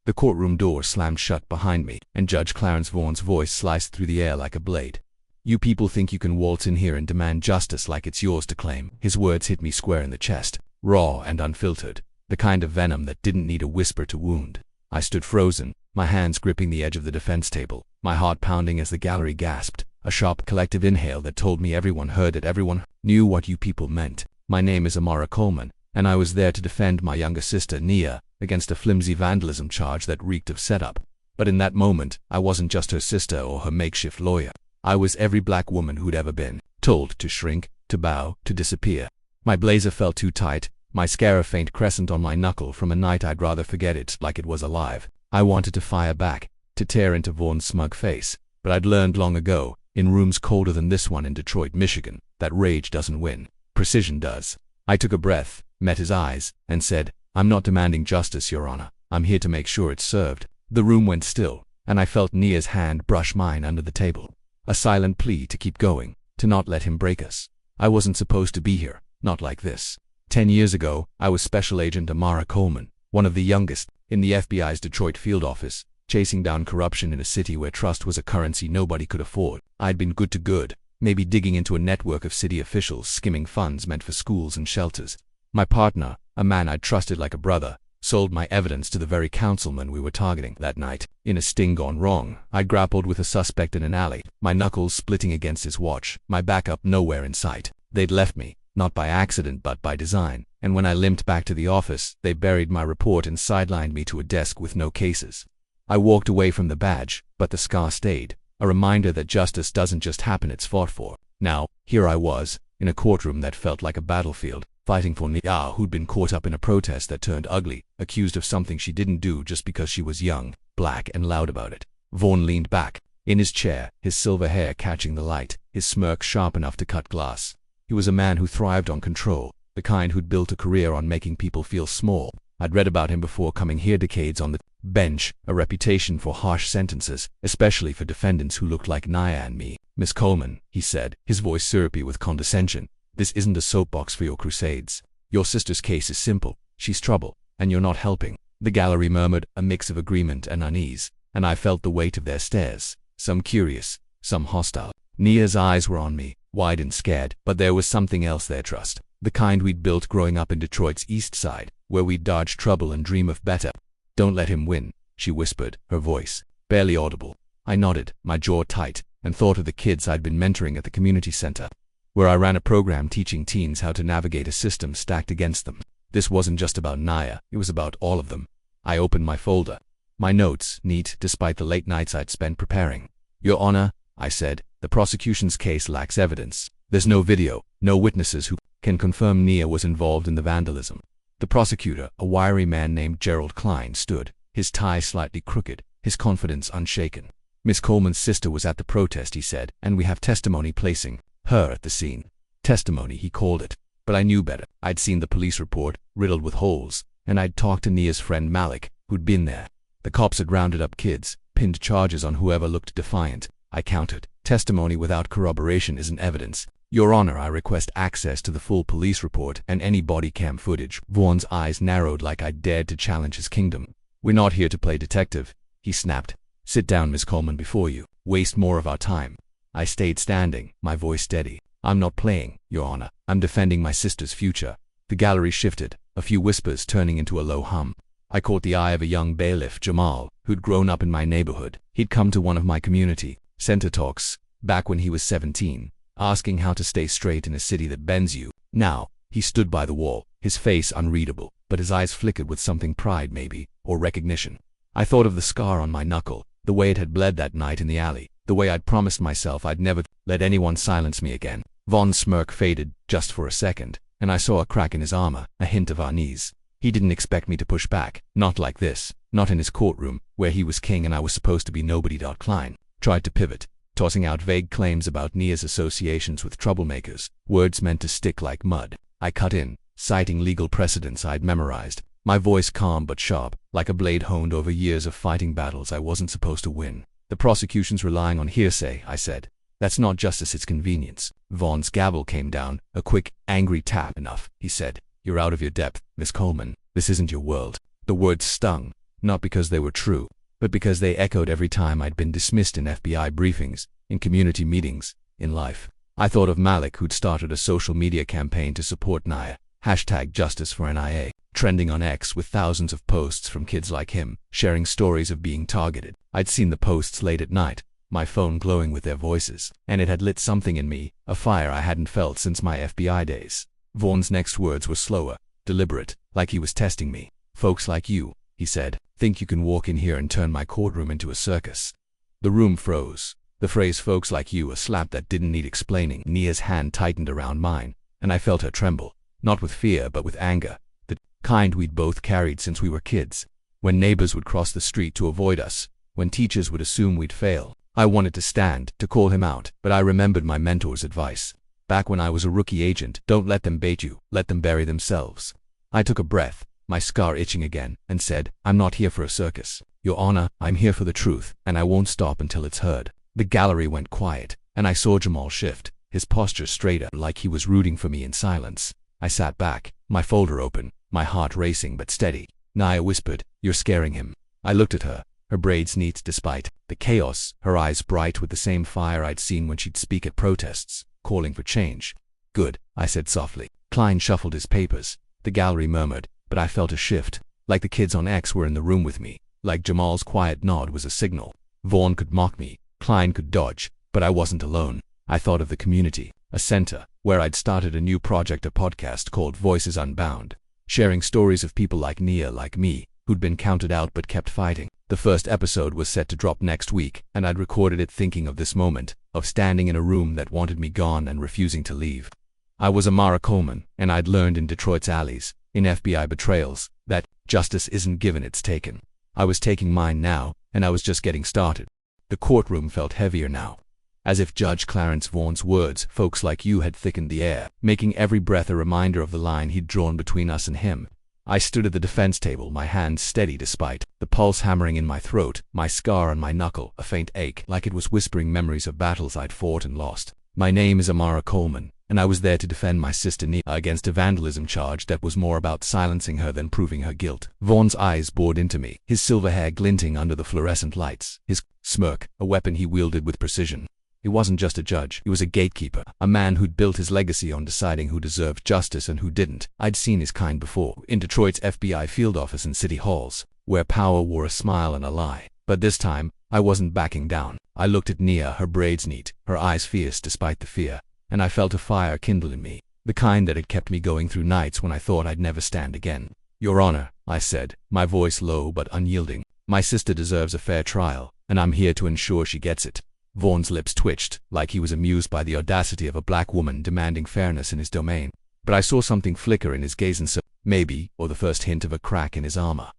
The courtroom door slammed shut behind me, and Judge Clarence Vaughan's voice sliced through the air like a blade. "You people think you can waltz in here and demand justice like it's yours to claim." His words hit me square in the chest, raw and unfiltered, the kind of venom that didn't need a whisper to wound. I stood frozen, my hands gripping the edge of the defense table, my heart pounding as the gallery gasped, a sharp collective inhale that told me everyone heard it, everyone knew what you people meant. My name is Amara Coleman, and I was there to defend my younger sister, Nia, against a flimsy vandalism charge that reeked of setup. But in that moment, I wasn't just her sister or her makeshift lawyer. I was every black woman who'd ever been told to shrink, to bow, to disappear. My blazer felt too tight, my scar a faint crescent on my knuckle from a night I'd rather forget it like it was alive. I wanted to fire back, to tear into Vaughan's smug face, but I'd learned long ago, in rooms colder than this one in Detroit, Michigan, that rage doesn't win. Precision does. I took a breath, met his eyes, and said, "I'm not demanding justice, Your Honor. I'm here to make sure it's served." The room went still, and I felt Nia's hand brush mine under the table. A silent plea to keep going, to not let him break us. I wasn't supposed to be here, not like this. 10 years ago, I was Special Agent Amara Coleman, one of the youngest, in the FBI's Detroit field office, chasing down corruption in a city where trust was a currency nobody could afford. I'd been good to good, maybe digging into a network of city officials skimming funds meant for schools and shelters. My partner, a man I'd trusted like a brother, sold my evidence to the very councilman we were targeting that night. In a sting gone wrong, I grappled with a suspect in an alley, my knuckles splitting against his watch, my backup nowhere in sight. They'd left me, not by accident but by design, and when I limped back to the office, they buried my report and sidelined me to a desk with no cases. I walked away from the badge, but the scar stayed, a reminder that justice doesn't just happen, it's fought for. Now, here I was, in a courtroom that felt like a battlefield, fighting for Nia, who'd been caught up in a protest that turned ugly, accused of something she didn't do just because she was young, black, and loud about it. Vaughan leaned back, in his chair, his silver hair catching the light, his smirk sharp enough to cut glass. He was a man who thrived on control, the kind who'd built a career on making people feel small. I'd read about him before coming here, decades on the bench, a reputation for harsh sentences, especially for defendants who looked like Nia and me. "Miss Coleman," he said, his voice syrupy with condescension, "this isn't a soapbox for your crusades. Your sister's case is simple. She's trouble, and you're not helping." The gallery murmured, a mix of agreement and unease, and I felt the weight of their stares, some curious, some hostile. Nia's eyes were on me, wide and scared, but there was something else there, trust. The kind we'd built growing up in Detroit's East Side, where we'd dodge trouble and dream of better. "Don't let him win," she whispered, her voice barely audible. I nodded, my jaw tight, and thought of the kids I'd been mentoring at the community center, where I ran a program teaching teens how to navigate a system stacked against them. This wasn't just about Nia, it was about all of them. I opened my folder. My notes, neat despite the late nights I'd spent preparing. "Your Honor," I said, "the prosecution's case lacks evidence. There's no video, no witnesses who can confirm Nia was involved in the vandalism." The prosecutor, a wiry man named Gerald Klein, stood, his tie slightly crooked, his confidence unshaken. "Miss Coleman's sister was at the protest," he said, "and we have testimony placing her at the scene." Testimony, he called it. But I knew better. I'd seen the police report, riddled with holes, and I'd talked to Nia's friend Malik, who'd been there. The cops had rounded up kids, pinned charges on whoever looked defiant. I countered. "Testimony without corroboration isn't evidence. Your Honor, I request access to the full police report and any body cam footage." Vaughan's eyes narrowed like I dared to challenge his kingdom. "We're not here to play detective," he snapped. "Sit down, Miss Coleman, before you waste more of our time." I stayed standing, my voice steady. "I'm not playing, Your Honor. I'm defending my sister's future." The gallery shifted, a few whispers turning into a low hum. I caught the eye of a young bailiff, Jamal, who'd grown up in my neighborhood. He'd come to one of my community center talks back when he was 17, asking how to stay straight in a city that bends you. Now, he stood by the wall, his face unreadable, but his eyes flickered with something, pride maybe, or recognition. I thought of the scar on my knuckle, the way it had bled that night in the alley, the way I'd promised myself I'd never let anyone silence me again. Vaughan's smirk faded, just for a second, and I saw a crack in his armor, a hint of unease. He didn't expect me to push back, not like this, not in his courtroom, where he was king and I was supposed to be nobody. Klein tried to pivot, tossing out vague claims about Nia's associations with troublemakers, words meant to stick like mud. I cut in, citing legal precedents I'd memorized, my voice calm but sharp, like a blade honed over years of fighting battles I wasn't supposed to win. "The prosecution's relying on hearsay," I said. "That's not justice, it's convenience." Vaughan's gavel came down, a quick, angry tap. "Enough," he said. "You're out of your depth, Miss Coleman. This isn't your world." The words stung, not because they were true, but because they echoed every time I'd been dismissed in FBI briefings, in community meetings, in life. I thought of Malik, who'd started a social media campaign to support Nia, #JusticeForNIA, trending on X with thousands of posts from kids like him, sharing stories of being targeted. I'd seen the posts late at night, my phone glowing with their voices, and it had lit something in me, a fire I hadn't felt since my FBI days. Vaughn's next words were slower, deliberate, like he was testing me. "Folks like you," he said, "think you can walk in here and turn my courtroom into a circus." The room froze. The phrase "folks like you," a slap that didn't need explaining. Nia's hand tightened around mine, and I felt her tremble, not with fear but with anger, the kind we'd both carried since we were kids. When neighbors would cross the street to avoid us, when teachers would assume we'd fail, I wanted to stand, to call him out, but I remembered my mentor's advice. Back when I was a rookie agent, don't let them bait you, let them bury themselves. I took a breath, my scar itching again, and said, "I'm not here for a circus. Your Honor, I'm here for the truth, and I won't stop until it's heard." The gallery went quiet, and I saw Jamal shift, his posture straighter, like he was rooting for me in silence. I sat back, my folder open, my heart racing but steady. Nia whispered, "You're scaring him." I looked at her, her braids neat despite the chaos, her eyes bright with the same fire I'd seen when she'd speak at protests, calling for change. "Good," I said softly. Klein shuffled his papers. The gallery murmured, but I felt a shift, like the kids on X were in the room with me, like Jamal's quiet nod was a signal. Vaughn could mock me, Klein could dodge, but I wasn't alone. I thought of the community, a center, where I'd started a new project, a podcast called Voices Unbound, sharing stories of people like Nia, like me, who'd been counted out but kept fighting. The first episode was set to drop next week, and I'd recorded it thinking of this moment, of standing in a room that wanted me gone and refusing to leave. I was Amara Coleman, and I'd learned in Detroit's alleys, in FBI betrayals, that justice isn't given, it's taken. I was taking mine now, and I was just getting started. The courtroom felt heavier now, as if Judge Clarence Vaughn's words, "folks like you," had thickened the air, making every breath a reminder of the line he'd drawn between us and him. I stood at the defense table, my hands steady despite the pulse hammering in my throat, my scar on my knuckle, a faint ache, like it was whispering memories of battles I'd fought and lost. "My name is Amara Coleman, and I was there to defend my sister Nia against a vandalism charge that was more about silencing her than proving her guilt." Vaughn's eyes bored into me, his silver hair glinting under the fluorescent lights, his smirk, a weapon he wielded with precision. He wasn't just a judge, he was a gatekeeper, a man who'd built his legacy on deciding who deserved justice and who didn't. I'd seen his kind before, in Detroit's FBI field office and city halls, where power wore a smile and a lie. But this time, I wasn't backing down. I looked at Nia, her braids neat, her eyes fierce despite the fear, and I felt a fire kindle in me, the kind that had kept me going through nights when I thought I'd never stand again. "Your Honor," I said, my voice low but unyielding, "my sister deserves a fair trial, and I'm here to ensure she gets it." Vaughn's lips twitched, like he was amused by the audacity of a black woman demanding fairness in his domain. But I saw something flicker in his gaze, and so, maybe, or the first hint of a crack in his armor.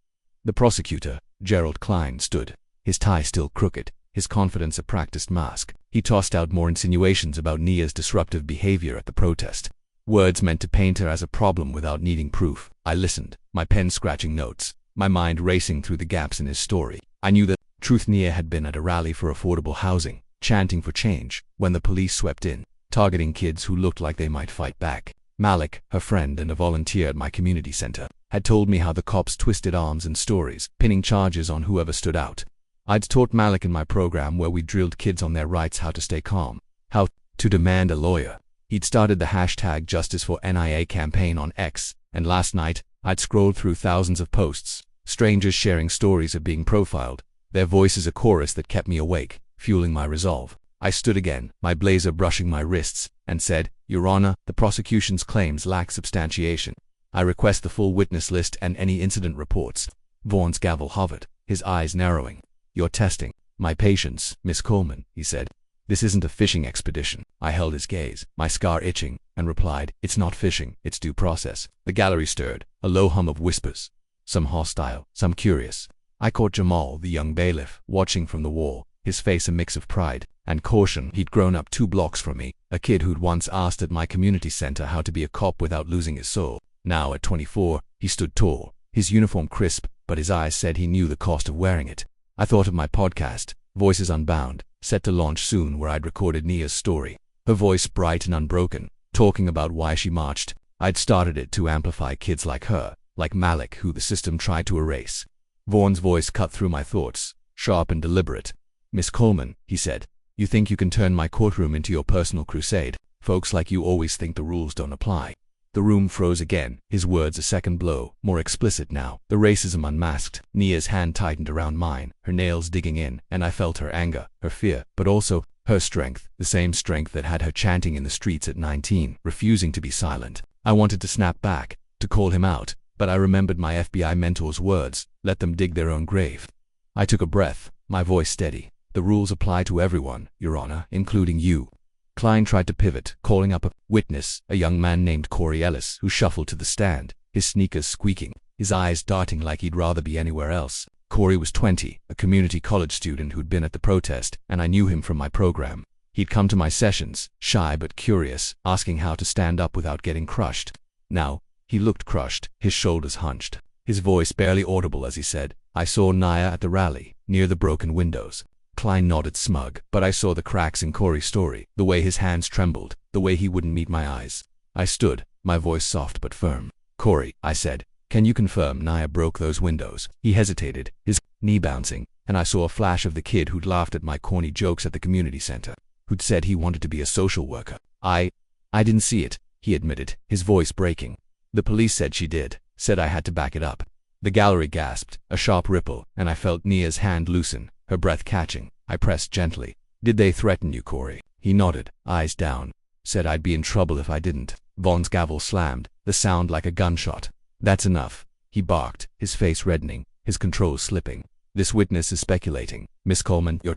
The prosecutor, Gerald Klein, stood, his tie still crooked, his confidence a practiced mask. He tossed out more insinuations about Nia's disruptive behavior at the protest. Words meant to paint her as a problem without needing proof. I listened, my pen scratching notes, my mind racing through the gaps in his story. I knew that truth. Nia had been at a rally for affordable housing, chanting for change, when the police swept in, targeting kids who looked like they might fight back. Malik, her friend and a volunteer at my community center, had told me how the cops twisted arms and stories, pinning charges on whoever stood out. I'd taught Malik in my program where we drilled kids on their rights, how to stay calm, how to demand a lawyer. He'd started the #JusticeForNIA campaign on X, and last night, I'd scrolled through thousands of posts, strangers sharing stories of being profiled, their voices a chorus that kept me awake, fueling my resolve. I stood again, my blazer brushing my wrists, and said, "Your Honor, the prosecution's claims lack substantiation. I request the full witness list and any incident reports." Vaughn's gavel hovered, his eyes narrowing. "You're testing my patience, Miss Coleman," he said. "This isn't a fishing expedition." I held his gaze, my scar itching, and replied, "It's not fishing, it's due process." The gallery stirred, a low hum of whispers, some hostile, some curious. I caught Jamal, the young bailiff, watching from the wall, his face a mix of pride and caution. He'd grown up 2 blocks from me, a kid who'd once asked at my community center how to be a cop without losing his soul. Now, at 24, he stood tall, his uniform crisp, but his eyes said he knew the cost of wearing it. I thought of my podcast, Voices Unbound, set to launch soon, where I'd recorded Nia's story, her voice bright and unbroken, talking about why she marched. I'd started it to amplify kids like her, like Malik, who the system tried to erase. Vaughan's voice cut through my thoughts, sharp and deliberate. "Miss Coleman," he said, "you think you can turn my courtroom into your personal crusade? Folks like you always think the rules don't apply." The room froze again, his words a second blow, more explicit now. The racism unmasked. Nia's hand tightened around mine, her nails digging in, and I felt her anger, her fear, but also her strength, the same strength that had her chanting in the streets at 19, refusing to be silent. I wanted to snap back, to call him out, but I remembered my FBI mentor's words, let them dig their own grave. I took a breath, my voice steady. "The rules apply to everyone, Your Honor, including you." Klein tried to pivot, calling up a witness, a young man named Corey Ellis, who shuffled to the stand, his sneakers squeaking, his eyes darting like he'd rather be anywhere else. Corey was 20, a community college student who'd been at the protest, and I knew him from my program. He'd come to my sessions, shy but curious, asking how to stand up without getting crushed. Now, he looked crushed, his shoulders hunched, his voice barely audible as he said, "I saw Nia at the rally, near the broken windows." Klein nodded smug, but I saw the cracks in Corey's story, the way his hands trembled, the way he wouldn't meet my eyes. I stood, my voice soft but firm. "Corey," I said, "can you confirm Nia broke those windows?" He hesitated, his knee bouncing, and I saw a flash of the kid who'd laughed at my corny jokes at the community center, who'd said he wanted to be a social worker. I didn't see it," he admitted, his voice breaking. "The police said she did, said I had to back it up." The gallery gasped, a sharp ripple, and I felt Nia's hand loosen, her breath catching. I pressed gently. "Did they threaten you, Corey?" He nodded, eyes down. "Said I'd be in trouble if I didn't." Vaughan's gavel slammed, the sound like a gunshot. "That's enough," he barked, his face reddening, his control slipping. "This witness is speculating. Miss Coleman, you're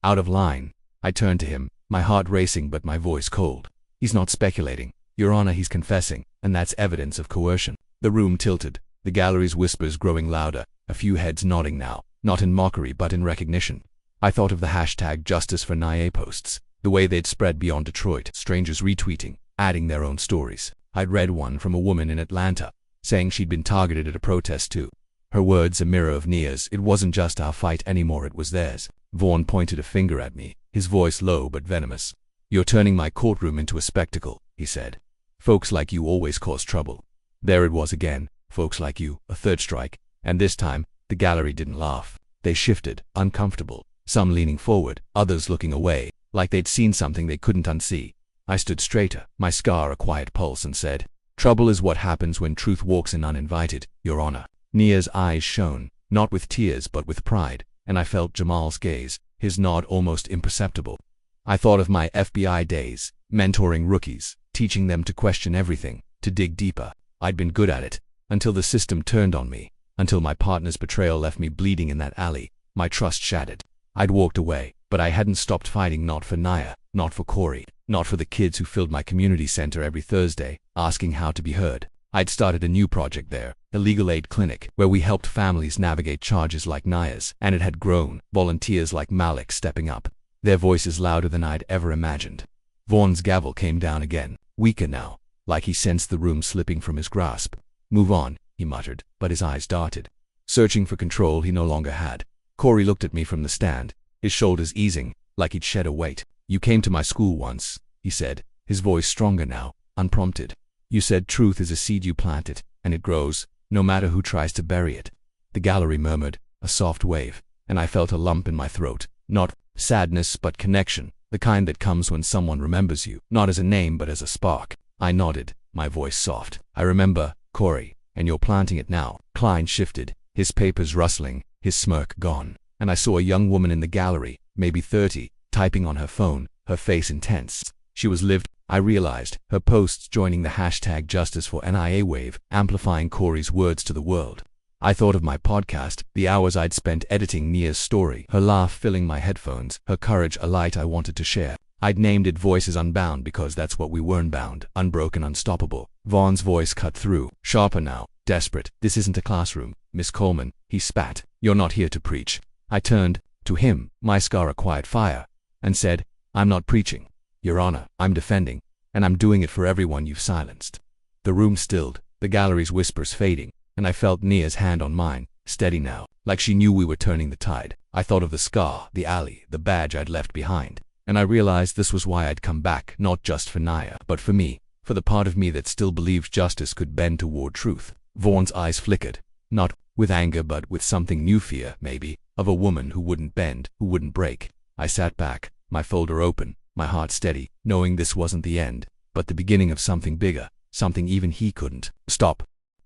out of line." I turned to him, my heart racing but my voice cold. "He's not speculating. Your Honor, he's confessing, and that's evidence of coercion." The room tilted, the gallery's whispers growing louder, a few heads nodding now, not in mockery but in recognition. I thought of the hashtag Justice for Nia posts, the way they'd spread beyond Detroit, strangers retweeting, adding their own stories. I'd read one from a woman in Atlanta, saying she'd been targeted at a protest too. Her words a mirror of Nia's. It wasn't just our fight anymore, it was theirs. Vaughan pointed a finger at me, his voice low but venomous. "You're turning my courtroom into a spectacle," he said. "Folks like you always cause trouble." There it was again, folks like you, a third strike, and this time, the gallery didn't laugh. They shifted, uncomfortable, some leaning forward, others looking away, like they'd seen something they couldn't unsee. I stood straighter, my scar a quiet pulse, and said, "Trouble is what happens when truth walks in uninvited, Your Honor." Nia's eyes shone, not with tears but with pride, and I felt Jamal's gaze, his nod almost imperceptible. I thought of my FBI days, mentoring rookies, teaching them to question everything, to dig deeper. I'd been good at it, until the system turned on me, until my partner's betrayal left me bleeding in that alley, my trust shattered. I'd walked away, but I hadn't stopped fighting, not for Nia, not for Corey, not for the kids who filled my community center every Thursday, asking how to be heard. I'd started a new project there, a legal aid clinic, where we helped families navigate charges like Nia's, and it had grown, volunteers like Malik stepping up, their voices louder than I'd ever imagined. Vaughan's gavel came down again, weaker now, like he sensed the room slipping from his grasp. "Move on," he muttered, but his eyes darted, searching for control he no longer had. Corey looked at me from the stand, his shoulders easing, like he'd shed a weight. "You came to my school once," he said, his voice stronger now, unprompted. "You said truth is a seed you plant it, and it grows, no matter who tries to bury it." The gallery murmured, a soft wave, and I felt a lump in my throat. Not sadness but connection, the kind that comes when someone remembers you, not as a name but as a spark. I nodded, my voice soft. "I remember, Corey, and you're planting it now." Klein shifted, his papers rustling, his smirk gone, and I saw a young woman in the gallery, maybe 30, typing on her phone, her face intense. She was livid, I realized, her posts joining the hashtag Justice for Nia wave, amplifying Corey's words to the world. I thought of my podcast, the hours I'd spent editing Nia's story, her laugh filling my headphones, her courage a light I wanted to share. I'd named it Voices Unbound because that's what we were, unbound, unbroken, unstoppable. Vaughan's voice cut through, sharper now, desperate. "This isn't a classroom, Miss Coleman," he spat. "You're not here to preach." I turned to him, my scar a quiet fire, and said, "I'm not preaching, Your Honor, I'm defending, and I'm doing it for everyone you've silenced." The room stilled, the gallery's whispers fading, and I felt Nia's hand on mine, steady now, like she knew we were turning the tide. I thought of the scar, the alley, the badge I'd left behind, and I realized this was why I'd come back, not just for Nia, but for me, for the part of me that still believed justice could bend toward truth. Vaughan's eyes flickered. "Not with anger but with something new, fear, maybe, of a woman who wouldn't bend, who wouldn't break. I sat back, my folder open, my heart steady, knowing this wasn't the end, but the beginning of something bigger, something even he couldn't stop.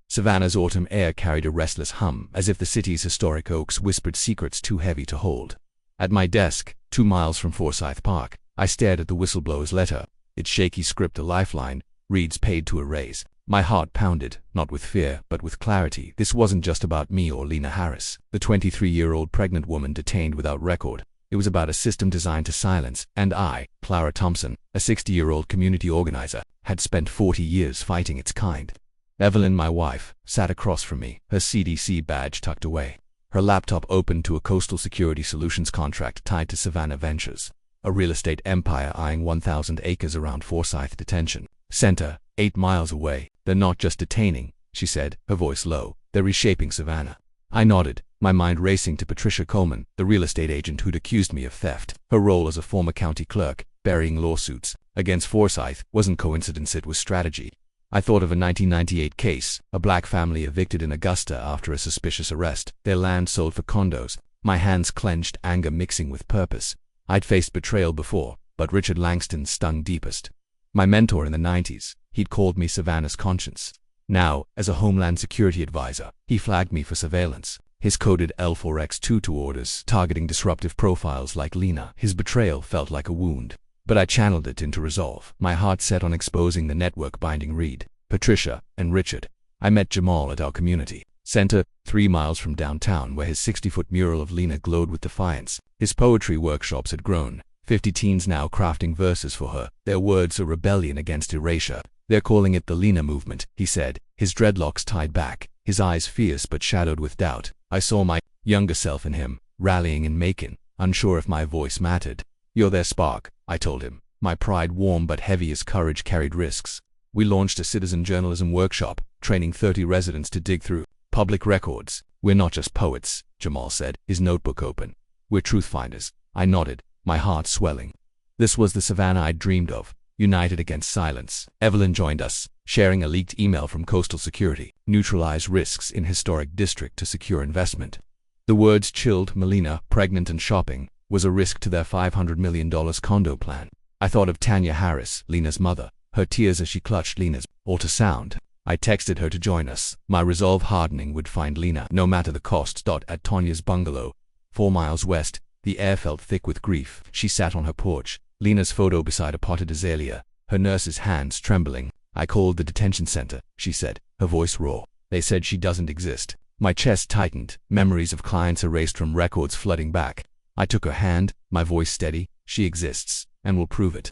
Savannah's autumn air carried a restless hum, as if the city's historic oaks whispered secrets too heavy to hold. At my desk, 2 miles from Forsyth Park, I stared at the whistleblower's letter, its shaky script a lifeline, Reed's paid to erase. My heart pounded, not with fear, but with clarity. This wasn't just about me or Lena Harris, the 23-year-old pregnant woman detained without record. It was about a system designed to silence, and I, Clara Thompson, a 60-year-old community organizer, had spent 40 years fighting its kind. Evelyn, my wife, sat across from me, her CDC badge tucked away, her laptop open to a Coastal Security Solutions contract tied to Savannah Ventures, a real estate empire eyeing 1,000 acres around Forsyth Detention Center, 8 miles away. They're not just detaining, she said, her voice low. They're reshaping Savannah. I nodded, my mind racing to Patricia Coleman, the real estate agent who'd accused me of theft. Her role as a former county clerk, burying lawsuits against Forsyth, wasn't coincidence, it was strategy. I thought of a 1998 case, a black family evicted in Augusta after a suspicious arrest, their land sold for condos. My hands clenched, anger mixing with purpose. I'd faced betrayal before, but Richard Langston stung deepest. My mentor in the 90s, he'd called me Savannah's conscience. Now, as a Homeland Security advisor, he flagged me for surveillance. His coded L4X22 orders targeting disruptive profiles like Lena. His betrayal felt like a wound, but I channeled it into resolve. My heart set on exposing the network binding Reed, Patricia, and Richard. I met Jamal at our community center, 3 miles from downtown, where his 60-foot mural of Lena glowed with defiance. His poetry workshops had grown, 50 teens now crafting verses for her, their words a rebellion against erasure. They're calling it the Lena movement, he said, his dreadlocks tied back, his eyes fierce but shadowed with doubt. I saw my younger self in him, rallying in Macon, unsure if my voice mattered. You're their spark, I told him, my pride warm but heavy as courage carried risks. We launched a citizen journalism workshop, training 30 residents to dig through public records. We're not just poets, Jamal said, his notebook open. We're truth finders. I nodded, my heart swelling. This was the Savannah I'd dreamed of, united against silence. Evelyn joined us, sharing a leaked email from Coastal Security, neutralize risks in historic district to secure investment. The words chilled. Melina, pregnant and shopping, was a risk to their $500 million condo plan. I thought of Tanya Harris, Lena's mother, her tears as she clutched Lena's ultrasound. I texted her to join us, my resolve hardening would find Lena, no matter the cost. At Tanya's bungalow, 4 miles west, the air felt thick with grief. She sat on her porch, Lena's photo beside a potted azalea, her nurse's hands trembling. I called the detention center, she said, her voice raw. They said she doesn't exist. My chest tightened, memories of clients erased from records flooding back. I took her hand, my voice steady. She exists, and will prove it.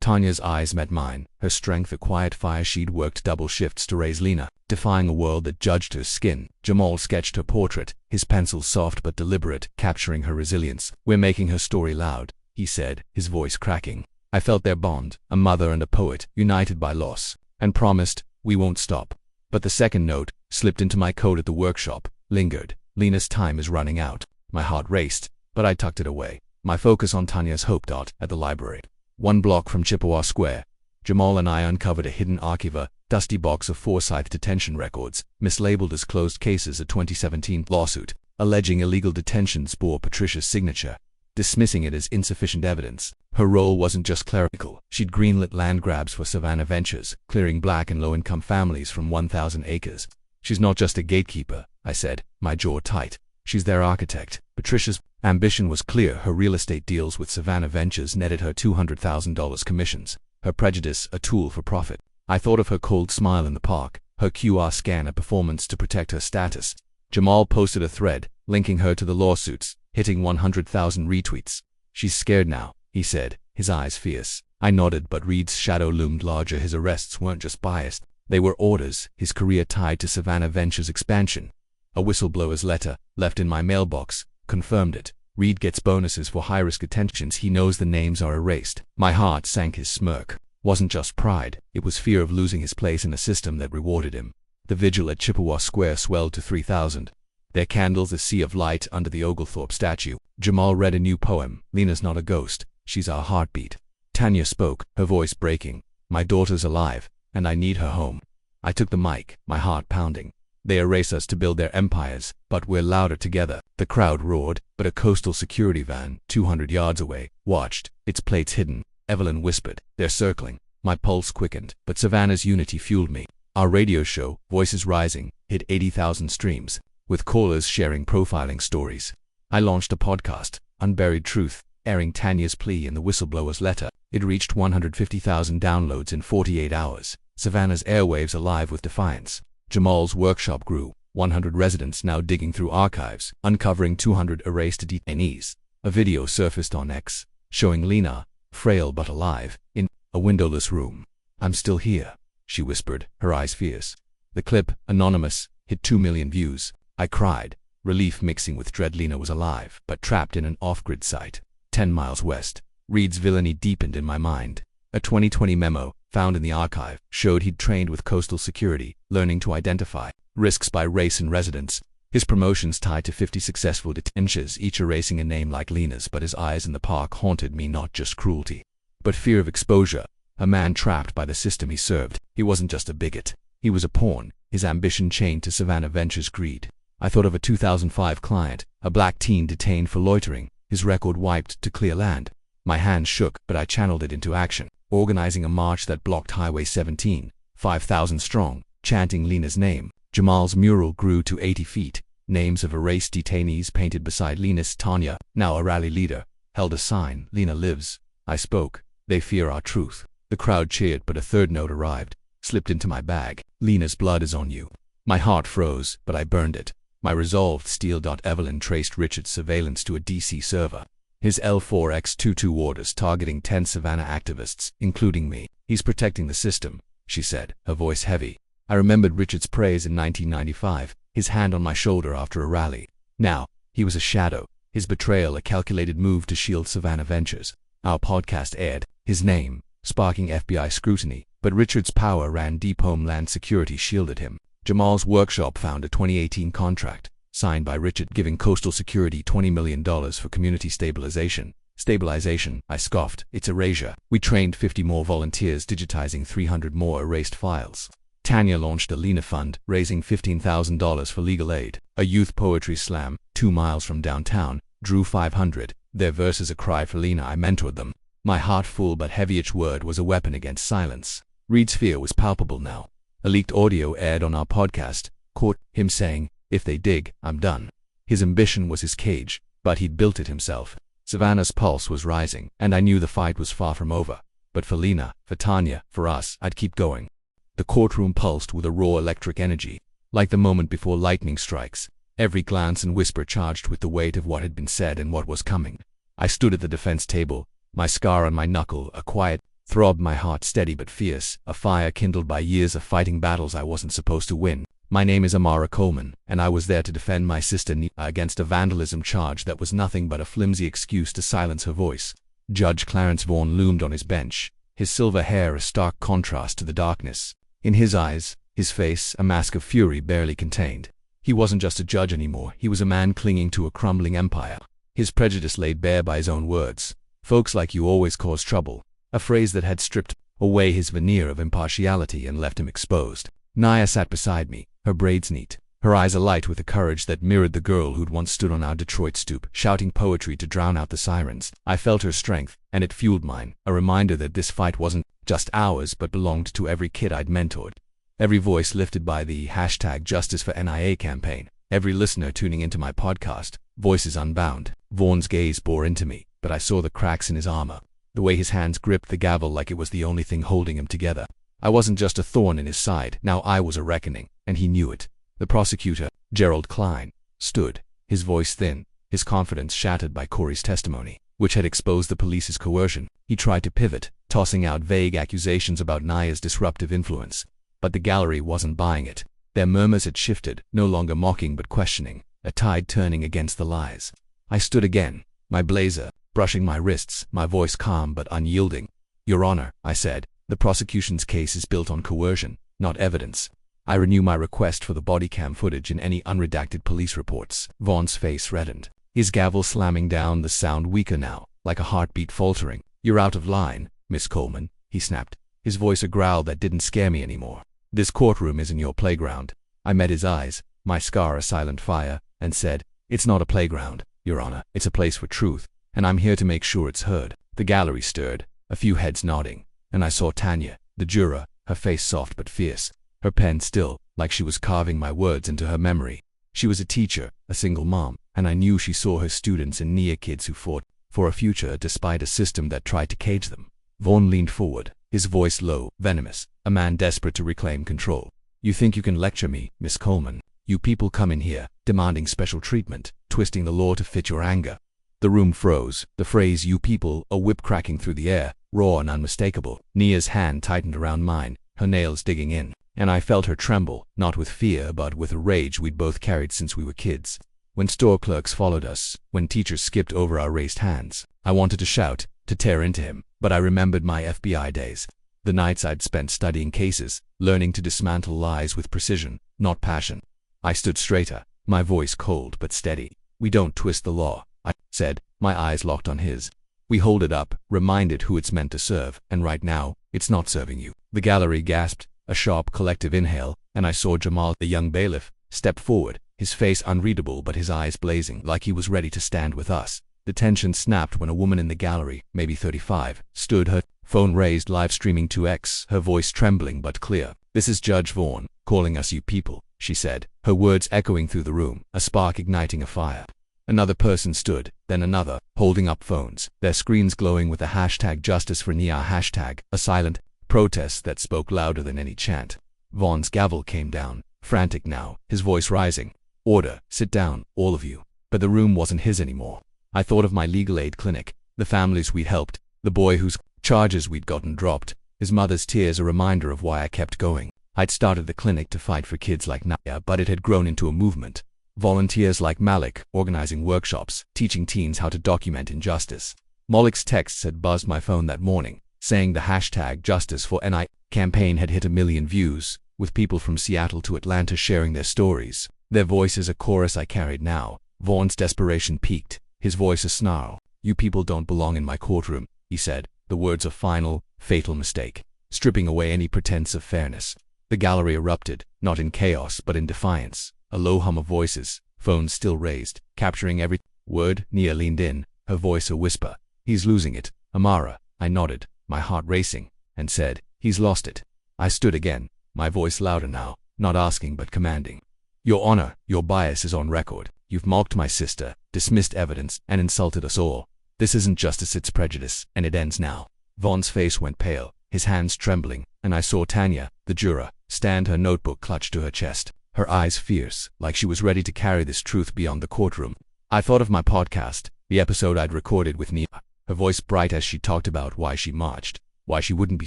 Tanya's eyes met mine, her strength a quiet fire. She'd worked double shifts to raise Lena, defying a world that judged her skin. Jamal sketched her portrait, his pencil soft but deliberate, capturing her resilience. We're making her story loud, he said, his voice cracking. I felt their bond, a mother and a poet, united by loss, and promised, we won't stop. But the second note, slipped into my coat at the workshop, lingered. Lena's time is running out. My heart raced, but I tucked it away, my focus on Tanya's hope. At the library, 1 block from Chippewa Square, Jamal and I uncovered a hidden archive, dusty box of Forsyth detention records, mislabeled as closed cases. A 2017 lawsuit, alleging illegal detentions, bore Patricia's signature, dismissing it as insufficient evidence. Her role wasn't just clerical. She'd greenlit land grabs for Savannah Ventures, clearing black and low-income families from 1,000 acres. She's not just a gatekeeper, I said, my jaw tight. She's their architect. Patricia's ambition was clear. Her real estate deals with Savannah Ventures netted her $200,000 commissions. Her prejudice, a tool for profit. I thought of her cold smile in the park, her QR scan, a performance to protect her status. Jamal posted a thread, linking her to the lawsuits, hitting 100,000 retweets. She's scared now, he said, his eyes fierce. I nodded, but Reed's shadow loomed larger. His arrests weren't just biased. They were orders, his career tied to Savannah Ventures' expansion. A whistleblower's letter, left in my mailbox, confirmed it. Reed gets bonuses for high-risk detentions. He knows the names are erased. My heart sank. His smirk wasn't just pride, it was fear of losing his place in a system that rewarded him. The vigil at Chippewa Square swelled to 3,000. Their candles a sea of light under the Oglethorpe statue. Jamal read a new poem. Lena's not a ghost, she's our heartbeat. Tanya spoke, her voice breaking. My daughter's alive, and I need her home. I took the mic, my heart pounding. They erase us to build their empires, but we're louder together. The crowd roared, but a coastal security van, 200 yards away, watched, its plates hidden. Evelyn whispered, "They're circling." My pulse quickened, but Savannah's unity fueled me. Our radio show, Voices Rising, hit 80,000 streams, with callers sharing profiling stories. I launched a podcast, Unburied Truth, airing Tanya's plea in the whistleblower's letter. It reached 150,000 downloads in 48 hours. Savannah's airwaves alive with defiance. Jamal's workshop grew, 100 residents now digging through archives, uncovering 200 erased detainees. A video surfaced on X, showing Lena, frail but alive, in a windowless room. "I'm still here," she whispered, her eyes fierce. The clip, anonymous, hit 2 million views. I cried, relief mixing with dread. Lena was alive, but trapped in an off-grid site, 10 miles west. Reed's villainy deepened in my mind. A 2020 memo, found in the archive, showed he'd trained with coastal security, learning to identify risks by race and residence. His promotions tied to 50 successful detentions, each erasing a name like Lena's, but his eyes in the park haunted me, not just cruelty, but fear of exposure. A man trapped by the system he served. He wasn't just a bigot. He was a pawn, his ambition chained to Savannah Ventures' greed. I thought of a 2005 client, a black teen detained for loitering, his record wiped to clear land. My hands shook, but I channeled it into action, organizing a march that blocked Highway 17, 5,000 strong, chanting Lena's name. Jamal's mural grew to 80 feet. Names of erased detainees painted beside Lena's. Tanya, now a rally leader, held a sign, "Lena lives." I spoke. "They fear our truth." The crowd cheered, but a third note arrived, slipped into my bag. "Lena's blood is on you." My heart froze, but I burned it. My resolved steel. Evelyn traced Richard's surveillance to a DC server. His L4X22 orders targeting 10 Savannah activists, including me. "He's protecting the system," she said, her voice heavy. I remembered Richard's praise in 1995, his hand on my shoulder after a rally. Now, he was a shadow, his betrayal a calculated move to shield Savannah Ventures. Our podcast aired, his name, sparking FBI scrutiny, but Richard's power ran deep. Homeland Security shielded him. Jamal's workshop found a 2018 contract, signed by Richard, giving Coastal Security $20 million for community stabilization. Stabilization, I scoffed, it's erasure. We trained 50 more volunteers, digitizing 300 more erased files. Tanya launched a Lena fund, raising $15,000 for legal aid. A youth poetry slam, 2 miles from downtown, drew 500. Their verses a cry for Lena. I mentored them. My heart full but heavy. Each word was a weapon against silence. Reed's fear was palpable now. A leaked audio aired on our podcast, caught him saying, "If they dig, I'm done." His ambition was his cage, but he'd built it himself. Savannah's pulse was rising, and I knew the fight was far from over. But for Lena, for Tanya, for us, I'd keep going. The courtroom pulsed with a raw electric energy, like the moment before lightning strikes. Every glance and whisper charged with the weight of what had been said and what was coming. I stood at the defense table, my scar on my knuckle, a quiet throb, my heart steady but fierce, a fire kindled by years of fighting battles I wasn't supposed to win. My name is Amara Coleman, and I was there to defend my sister Nia against a vandalism charge that was nothing but a flimsy excuse to silence her voice. Judge Clarence Vaughn loomed on his bench, his silver hair a stark contrast to the darkness. In his eyes, his face, a mask of fury barely contained. He wasn't just a judge anymore, he was a man clinging to a crumbling empire. His prejudice laid bare by his own words. "Folks like you always cause trouble," a phrase that had stripped away his veneer of impartiality and left him exposed. Nia sat beside me, her braids neat, her eyes alight with a courage that mirrored the girl who'd once stood on our Detroit stoop, shouting poetry to drown out the sirens. I felt her strength, and it fueled mine, a reminder that this fight wasn't just ours but belonged to every kid I'd mentored. Every voice lifted by the #JusticeForNIA campaign, every listener tuning into my podcast, Voices Unbound. Vaughn's gaze bore into me, but I saw the cracks in his armor, the way his hands gripped the gavel like it was the only thing holding him together. I wasn't just a thorn in his side, now I was a reckoning, and he knew it. The prosecutor, Gerald Klein, stood, his voice thin, his confidence shattered by Corey's testimony, which had exposed the police's coercion. He tried to pivot, tossing out vague accusations about Nia's disruptive influence. But the gallery wasn't buying it. Their murmurs had shifted, no longer mocking but questioning, a tide turning against the lies. I stood again, my blazer, brushing my wrists, my voice calm but unyielding. "Your Honor," I said, "the prosecution's case is built on coercion, not evidence. I renew my request for the body cam footage and any unredacted police reports." Vaughn's face reddened, his gavel slamming down, the sound weaker now, like a heartbeat faltering. "You're out of line, Miss Coleman," he snapped, his voice a growl that didn't scare me anymore. "This courtroom isn't your playground." I met his eyes, my scar a silent fire, and said, "It's not a playground, Your Honor. It's a place for truth, and I'm here to make sure it's heard." The gallery stirred, a few heads nodding, and I saw Tanya, the juror, her face soft but fierce, her pen still, like she was carving my words into her memory. She was a teacher, a single mom, and I knew she saw her students and Nia kids who fought for a future despite a system that tried to cage them. Vaughn leaned forward, his voice low, venomous, a man desperate to reclaim control. "You think you can lecture me, Miss Coleman? You people come in here, demanding special treatment, twisting the law to fit your anger." The room froze, the phrase "you people" a whip cracking through the air, raw and unmistakable. Nia's hand tightened around mine, her nails digging in, and I felt her tremble, not with fear but with a rage we'd both carried since we were kids. When store clerks followed us, when teachers skipped over our raised hands, I wanted to shout, to tear into him, but I remembered my FBI days. The nights I'd spent studying cases, learning to dismantle lies with precision, not passion. I stood straighter, my voice cold but steady. "We don't twist the law," I said, my eyes locked on his. "We hold it up, reminded who it's meant to serve, and right now, it's not serving you." The gallery gasped, a sharp collective inhale, and I saw Jamal, the young bailiff, step forward, his face unreadable but his eyes blazing like he was ready to stand with us. The tension snapped when a woman in the gallery, maybe 35, stood, her phone raised, live streaming to X, her voice trembling but clear. "This is Judge Vaughn, calling us you people," she said, her words echoing through the room, a spark igniting a fire. Another person stood, then another, holding up phones, their screens glowing with the hashtag Justice for Nia hashtag, a silent protest that spoke louder than any chant. Vaughn's gavel came down, frantic now, his voice rising. "Order, sit down, all of you." But the room wasn't his anymore. I thought of my legal aid clinic, the families we'd helped, the boy whose charges we'd gotten dropped, his mother's tears a reminder of why I kept going. I'd started the clinic to fight for kids like Nia, but it had grown into a movement. Volunteers like Malik, organizing workshops, teaching teens how to document injustice. Malik's texts had buzzed my phone that morning, saying the hashtag Justice for NI campaign had hit 1 million views, with people from Seattle to Atlanta sharing their stories. Their voices a chorus I carried now. Vaughn's desperation peaked, his voice a snarl. "You people don't belong in my courtroom," he said, the words a final, fatal mistake, stripping away any pretense of fairness. The gallery erupted, not in chaos but in defiance. A low hum of voices, phones still raised, capturing every word. Nia leaned in, her voice a whisper. "He's losing it, Amara." I nodded, my heart racing, and said, "He's lost it." I stood again, my voice louder now, not asking but commanding. "Your Honor, your bias is on record. You've mocked my sister, dismissed evidence, and insulted us all. This isn't justice, it's prejudice, and it ends now." Vaughn's face went pale, his hands trembling, and I saw Tanya, the juror, stand, her notebook clutched to her chest, her eyes fierce, like she was ready to carry this truth beyond the courtroom. I thought of my podcast, the episode I'd recorded with Nia, her voice bright as she talked about why she marched, why she wouldn't be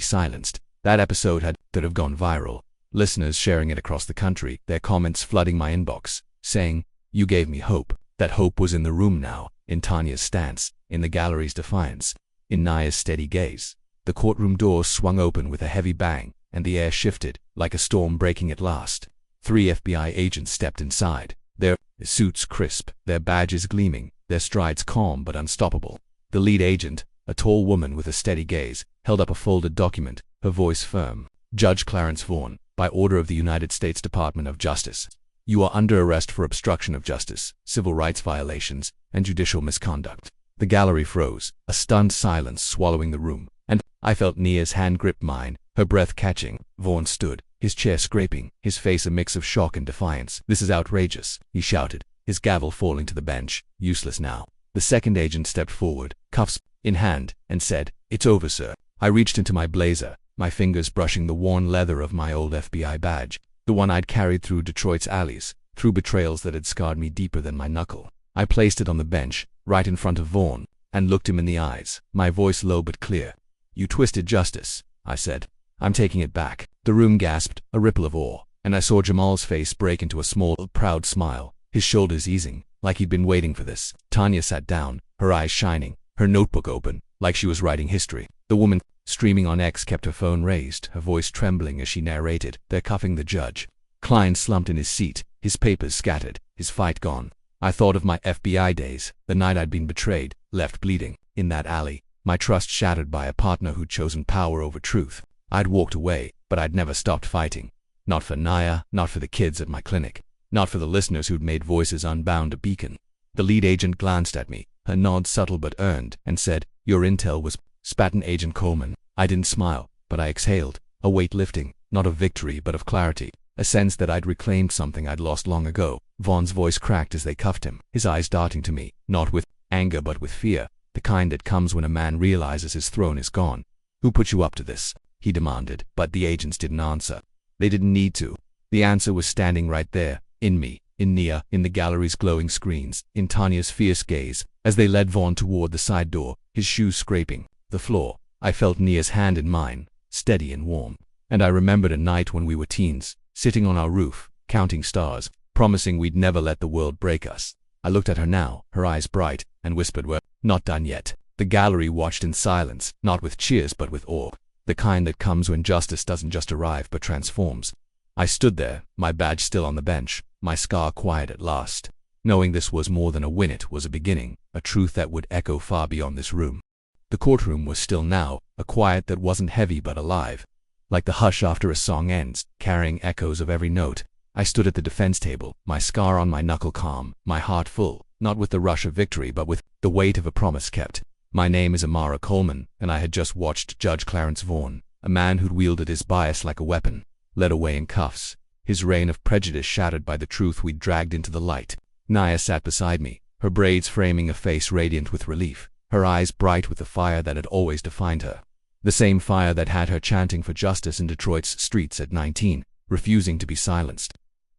silenced. That episode had gone viral, listeners sharing it across the country, their comments flooding my inbox, saying, "You gave me hope." That hope was in the room now, in Tanya's stance, in the gallery's defiance, in Nia's steady gaze. The courtroom door swung open with a heavy bang, and the air shifted, like a storm breaking at last. 3 FBI agents stepped inside, their suits crisp, their badges gleaming, their strides calm but unstoppable. The lead agent, a tall woman with a steady gaze, held up a folded document, her voice firm. "Judge Clarence Vaughn, by order of the United States Department of Justice. You are under arrest for obstruction of justice, civil rights violations, and judicial misconduct." The gallery froze, a stunned silence swallowing the room, and I felt Nia's hand grip mine, her breath catching. Vaughn stood, his chair scraping, his face a mix of shock and defiance. "This is outrageous," he shouted, his gavel falling to the bench, useless now. The second agent stepped forward, cuffs in hand, and said, "It's over, sir." I reached into my blazer, my fingers brushing the worn leather of my old FBI badge, the one I'd carried through Detroit's alleys, through betrayals that had scarred me deeper than my knuckle. I placed it on the bench, right in front of Vaughn, and looked him in the eyes, my voice low but clear. "You twisted justice," I said. "I'm taking it back." The room gasped, a ripple of awe, and I saw Jamal's face break into a small, proud smile, his shoulders easing, like he'd been waiting for this. Tanya sat down, her eyes shining, her notebook open, like she was writing history. The woman, streaming on X, kept her phone raised, her voice trembling as she narrated, "They're cuffing the judge." Klein slumped in his seat, his papers scattered, his fight gone. I thought of my FBI days, the night I'd been betrayed, left bleeding, in that alley, my trust shattered by a partner who'd chosen power over truth. I'd walked away, but I'd never stopped fighting. Not for Naya, not for the kids at my clinic, not for the listeners who'd made Voices Unbound a beacon. The lead agent glanced at me, her nod subtle but earned, and said, "Your intel was spat," Agent Coleman. I didn't smile, but I exhaled, a weight lifting, not of victory but of clarity, a sense that I'd reclaimed something I'd lost long ago. Vaughn's voice cracked as they cuffed him, his eyes darting to me, not with anger but with fear, the kind that comes when a man realizes his throne is gone. "Who put you up to this?" he demanded, but the agents didn't answer. They didn't need to. The answer was standing right there, in me, in Nia, in the gallery's glowing screens, in Tanya's fierce gaze, as they led Vaughn toward the side door, his shoes scraping the floor. I felt Nia's hand in mine, steady and warm. And I remembered a night when we were teens, sitting on our roof, counting stars, promising we'd never let the world break us. I looked at her now, her eyes bright, and whispered, "We're not done yet." The gallery watched in silence, not with cheers but with awe, the kind that comes when justice doesn't just arrive but transforms. I stood there, my badge still on the bench, my scar quiet at last, knowing this was more than a win, it was a beginning, a truth that would echo far beyond this room. The courtroom was still now, a quiet that wasn't heavy but alive, like the hush after a song ends, carrying echoes of every note. I stood at the defense table, my scar on my knuckle calm, my heart full, not with the rush of victory but with the weight of a promise kept. My name is Amara Coleman, and I had just watched Judge Clarence Vaughn, a man who'd wielded his bias like a weapon, led away in cuffs, his reign of prejudice shattered by the truth we'd dragged into the light. Naya sat beside me, her braids framing a face radiant with relief, her eyes bright with the fire that had always defined her. The same fire that had her chanting for justice in Detroit's streets at 19, refusing to be silenced.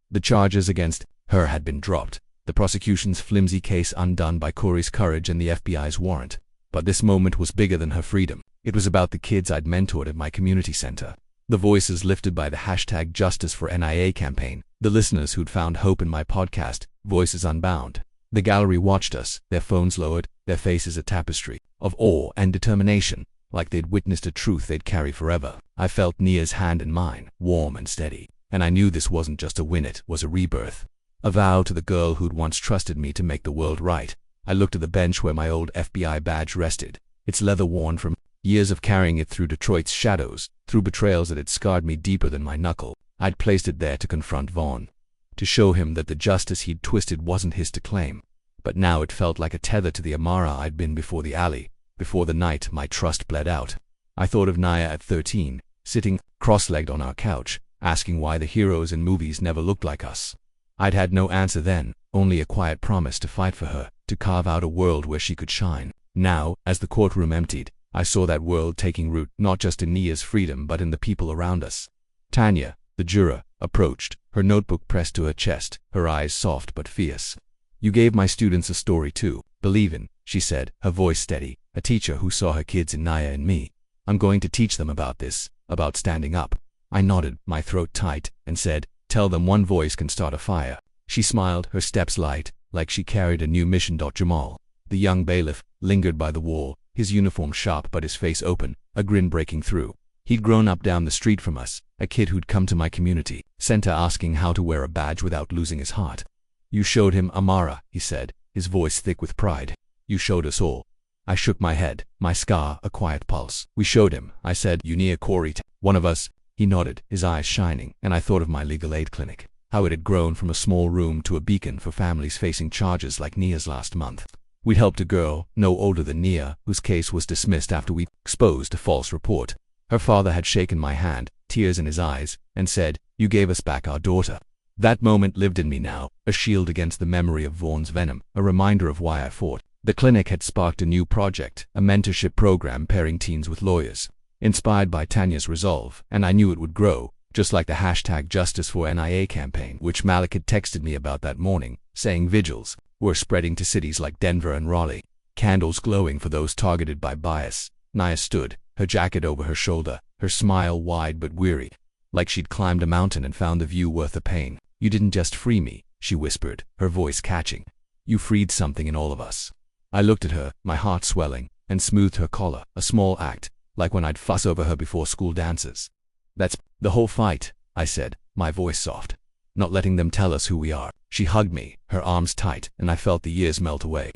The charges against her had been dropped, the prosecution's flimsy case undone by Corey's courage and the FBI's warrant. But this moment was bigger than her freedom. It was about the kids I'd mentored at my community center, the voices lifted by the hashtag Justice for NIA campaign, the listeners who'd found hope in my podcast, Voices Unbound. The gallery watched us, their phones lowered, their faces a tapestry of awe and determination, like they'd witnessed a truth they'd carry forever. I felt Nia's hand in mine, warm and steady, and I knew this wasn't just a win, it was a rebirth, a vow to the girl who'd once trusted me to make the world right. I looked at the bench where my old FBI badge rested, its leather worn from years of carrying it through Detroit's shadows, through betrayals that had scarred me deeper than my knuckle. I'd placed it there to confront Vaughn, to show him that the justice he'd twisted wasn't his to claim. But now it felt like a tether to the Amara I'd been before the alley, before the night my trust bled out. I thought of Naya at 13, sitting cross-legged on our couch, asking why the heroes in movies never looked like us. I'd had no answer then, only a quiet promise to fight for her, to carve out a world where she could shine. Now, as the courtroom emptied, I saw that world taking root not just in Nia's freedom but in the people around us. Tanya, the juror, approached, her notebook pressed to her chest, her eyes soft but fierce. "You gave my students a story to believe in," she said, her voice steady, a teacher who saw her kids in Naya and me. "I'm going to teach them about this, about standing up." I nodded, my throat tight, and said, "Tell them one voice can start a fire." She smiled, her steps light, like she carried a new mission. Jamal, the young bailiff, lingered by the wall, his uniform sharp but his face open, a grin breaking through. He'd grown up down the street from us, a kid who'd come to my community center asking how to wear a badge without losing his heart. "You showed him, Amara," he said, his voice thick with pride. "You showed us all." I shook my head, my scar a quiet pulse. "We showed him," I said. "You near Corey, one of us." He nodded, his eyes shining, and I thought of my legal aid clinic, how it had grown from a small room to a beacon for families facing charges like Nia's last month. We'd helped a girl, no older than Nia, whose case was dismissed after we exposed a false report. Her father had shaken my hand, tears in his eyes, and said, "You gave us back our daughter." That moment lived in me now, a shield against the memory of Vaughn's venom, a reminder of why I fought. The clinic had sparked a new project, a mentorship program pairing teens with lawyers, inspired by Tanya's resolve, and I knew it would grow, just like the hashtag Justice for NIA campaign, which Malik had texted me about that morning, saying vigils were spreading to cities like Denver and Raleigh, candles glowing for those targeted by bias. Naya stood, her jacket over her shoulder, her smile wide but weary, like she'd climbed a mountain and found the view worth the pain. "You didn't just free me," she whispered, her voice catching. "You freed something in all of us." I looked at her, my heart swelling, and smoothed her collar, a small act, like when I'd fuss over her before school dances. "That's the whole fight," I said, my voice soft. "Not letting them tell us who we are." She hugged me, her arms tight, and I felt the years melt away.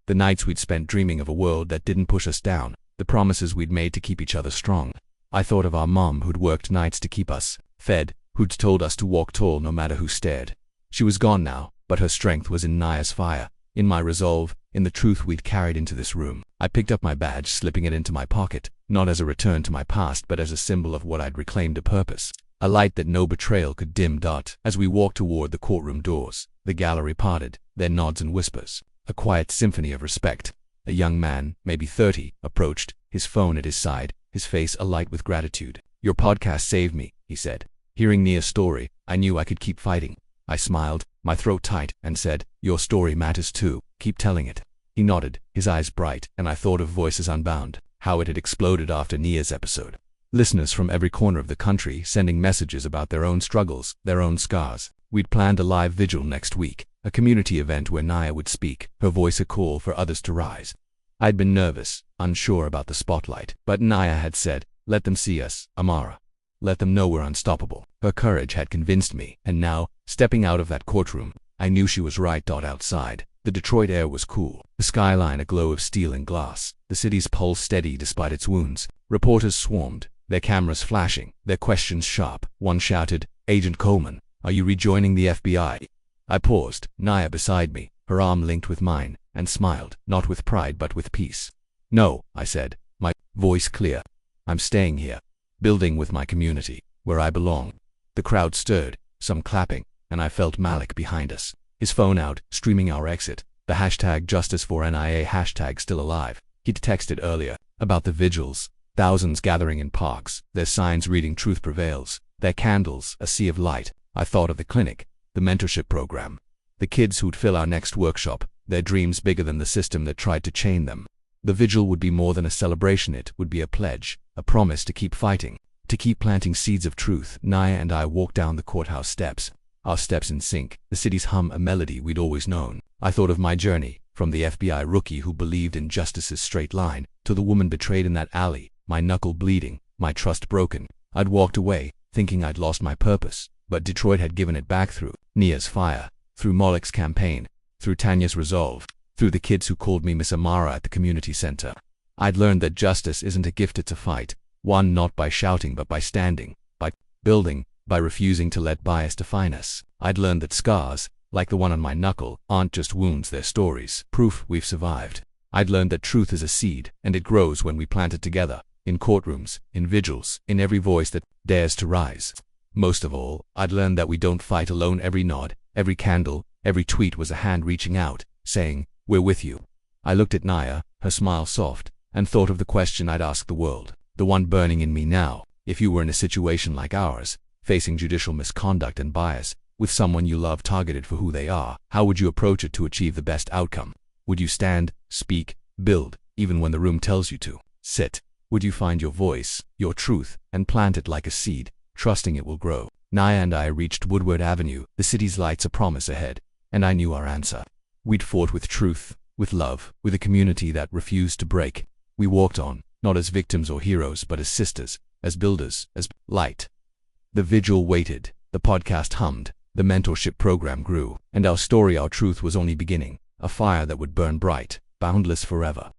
The nights we'd spent dreaming of a world that didn't push us down, the promises we'd made to keep each other strong. I thought of our mom who'd worked nights to keep us fed, who'd told us to walk tall no matter who stared. She was gone now, but her strength was in Naya's fire, in my resolve, in the truth we'd carried into this room. I picked up my badge, slipping it into my pocket, not as a return to my past but as a symbol of what I'd reclaimed a purpose, a light that no betrayal could dim. As we walked toward the courtroom doors, the gallery parted, their nods and whispers, a quiet symphony of respect. A young man, maybe 30, approached, his phone at his side, his face alight with gratitude. "Your podcast saved me," he said. Hearing Nia's story, I knew I could keep fighting. I smiled, my throat tight, and said, "Your story matters too. Keep telling it." He nodded, his eyes bright, and I thought of Voices Unbound, how it had exploded after Nia's episode. Listeners from every corner of the country sending messages about their own struggles, their own scars. We'd planned a live vigil next week, a community event where Nia would speak, her voice a call for others to rise. I'd been nervous, unsure about the spotlight, but Nia had said, "Let them see us, Amara. Let them know we're unstoppable." Her courage had convinced me, and now, stepping out of that courtroom, I knew she was right. Outside, the Detroit air was cool, the skyline a glow of steel and glass, the city's pulse steady despite its wounds. Reporters swarmed, their cameras flashing, their questions sharp. One shouted, "Agent Coleman, are you rejoining the FBI?" I paused, Nia beside me, her arm linked with mine, and smiled, not with pride but with peace. "No," I said, my voice clear. "I'm staying here, building with my community, where I belong." The crowd stirred, some clapping, and I felt Malik behind us, his phone out, streaming our exit, the hashtag #JusticeForNIA hashtag still alive. He'd texted earlier, about the vigils, thousands gathering in parks, their signs reading "Truth Prevails," their candles a sea of light. I thought of the clinic, the mentorship program, the kids who'd fill our next workshop, their dreams bigger than the system that tried to chain them. The vigil would be more than a celebration, it would be a pledge, a promise to keep fighting, to keep planting seeds of truth. Nia and I walked down the courthouse steps, our steps in sync, the city's hum a melody we'd always known. I thought of my journey, from the FBI rookie who believed in justice's straight line, to the woman betrayed in that alley, my knuckle bleeding, my trust broken. I'd walked away, thinking I'd lost my purpose, but Detroit had given it back through Nia's fire, through Malik's campaign, through Tanya's resolve, through the kids who called me Miss Amara at the community center. I'd learned that justice isn't a gift, to fight, won not by shouting but by standing, by building, by refusing to let bias define us. I'd learned that scars, like the one on my knuckle, aren't just wounds, they're stories, proof we've survived. I'd learned that truth is a seed, and it grows when we plant it together, in courtrooms, in vigils, in every voice that dares to rise. Most of all, I'd learned that we don't fight alone. Every nod, every candle, every tweet was a hand reaching out, saying, "We're with you." I looked at Nia, her smile soft, and thought of the question I'd ask the world, the one burning in me now. If you were in a situation like ours, facing judicial misconduct and bias, with someone you love targeted for who they are, how would you approach it to achieve the best outcome? Would you stand, speak, build, even when the room tells you to sit? Would you find your voice, your truth, and plant it like a seed, trusting it will grow? Nia and I reached Woodward Avenue, the city's lights a promise ahead, and I knew our answer. We'd fought with truth, with love, with a community that refused to break. We walked on, not as victims or heroes but as sisters, as builders, as light. The vigil waited, the podcast hummed, the mentorship program grew, and our story, our truth was only beginning, a fire that would burn bright, boundless forever.